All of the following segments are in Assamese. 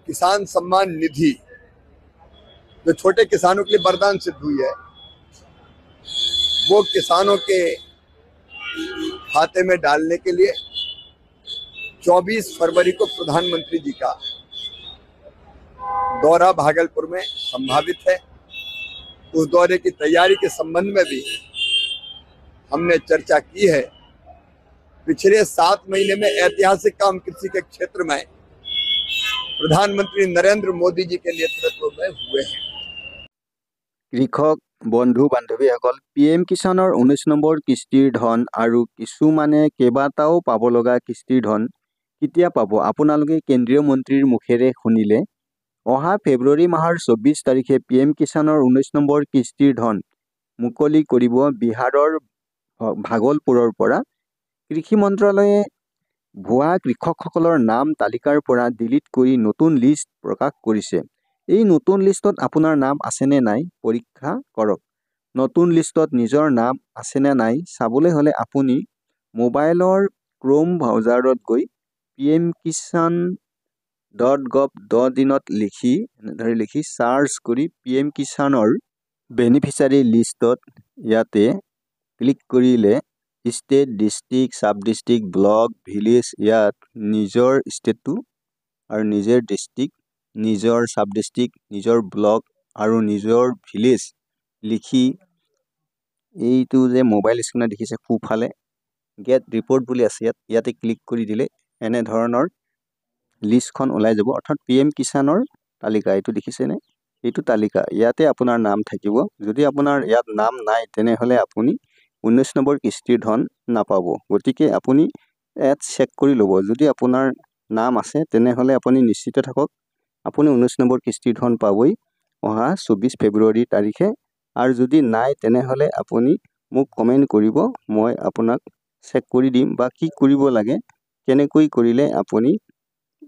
किसान सम्मान निधि जो छोटे किसानों के लिए वरदान सिद्ध हुई है, वो किसानों के खाते में डालने के लिए 24 फरवरी को प्रधानमंत्री जी का दौरा भागलपुर में संभावित है। उस दौरे की तैयारी के संबंध में भी हमने चर्चा की है। पिछले 7 महीने में ऐतिहासिक काम कृषि के क्षेत्र में प्रधानमंत्री नरेंद्र मोदी जी के नेतृत्व में हुए हैं। কৃষক বন্ধু বান্ধৱীসকল PM কিষাণৰ 19 নম্বৰ কিস্তিৰ ধন আৰু কিছুমানে কেইবাটাও পাব লগা কিস্তিৰ ধন কেতিয়া পাব আপোনালোকে কেন্দ্ৰীয় মন্ত্ৰীৰ মুখেৰে শুনিলে। অহা ফেব্ৰুৱাৰী মাহৰ 24 তাৰিখে PM কিষাণৰ 19 নম্বৰ কিস্তিৰ ধন মুকলি কৰিব বিহাৰৰ ভাগলপুৰৰ পৰা। কৃষি মন্ত্ৰালয়ে ভুৱা কৃষকসকলৰ নাম তালিকাৰ পৰা ডিলিট কৰি নতুন লিষ্ট প্ৰকাশ কৰিছে। এই নতুন লিষ্টত আপোনাৰ নাম আছেনে নাই পৰীক্ষা কৰক। নতুন লিষ্টত নিজৰ নাম আছেনে নাই চাবলৈ হ'লে আপুনি মোবাইলৰ ক্ৰোম ব্ৰাউজাৰত গৈ pmkisan.gov.in লিখি চাৰ্চ কৰি PM কিষাণৰ বেনিফিচিয়াৰী লিষ্টত ইয়াতে ক্লিক কৰিলে state, district, sub district, block, village, ইয়াত নিজৰ ষ্টেটটো আৰু নিজৰ ডিষ্ট্ৰিক্ট, নিজৰ সাব ডিষ্ট্ৰিক্ট, নিজৰ ব্লক আৰু নিজৰ ভিলেজ লিখি এইটো যে মোবাইল স্ক্ৰীনত দেখিছে সোঁফালে গেট ৰিপৰ্ট বুলি আছে, ইয়াতে ক্লিক কৰি দিলে এনে ধৰণৰ লিষ্টখন ওলাই যাব। অৰ্থাৎ PM কিষাণৰ তালিকা এইটো দেখিছেনে, এইটো তালিকা ইয়াতে আপোনাৰ নাম থাকিব। যদি আপোনাৰ ইয়াত নাম নাই তেনেহ'লে আপুনি 19 নম্বৰ কিস্তিৰ ধন নাপাব। গতিকে আপুনি ইয়াত চেক কৰি ল'ব। যদি আপোনাৰ নাম আছে তেনেহ'লে আপুনি নিশ্চিত থাকক আপুনি 19 নম্বৰ কিস্তিৰ ধন পাবই অহা 24 ফেব্ৰুৱাৰী তাৰিখে। আৰু যদি নাই তেনেহ'লে আপুনি মোক কমেণ্ট কৰিব, মই আপোনাক চেক কৰি দিম বা কি কৰিব লাগে, কেনেকৈ কৰিলে আপুনি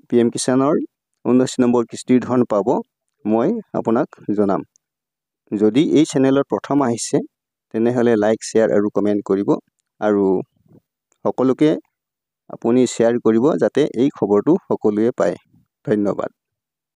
PM কিষাণৰ 19 নম্বৰ কিস্তিৰ ধন পাব মই আপোনাক জনাম। যদি এই চেনেলত প্ৰথম আহিছে তেনেহ'লে লাইক, শ্বেয়াৰ আৰু কমেণ্ট কৰিব আৰু সকলোকে আপুনি শ্বেয়াৰ কৰিব যাতে এই খবৰটো সকলোৱে পায়। ধন্যবাদ।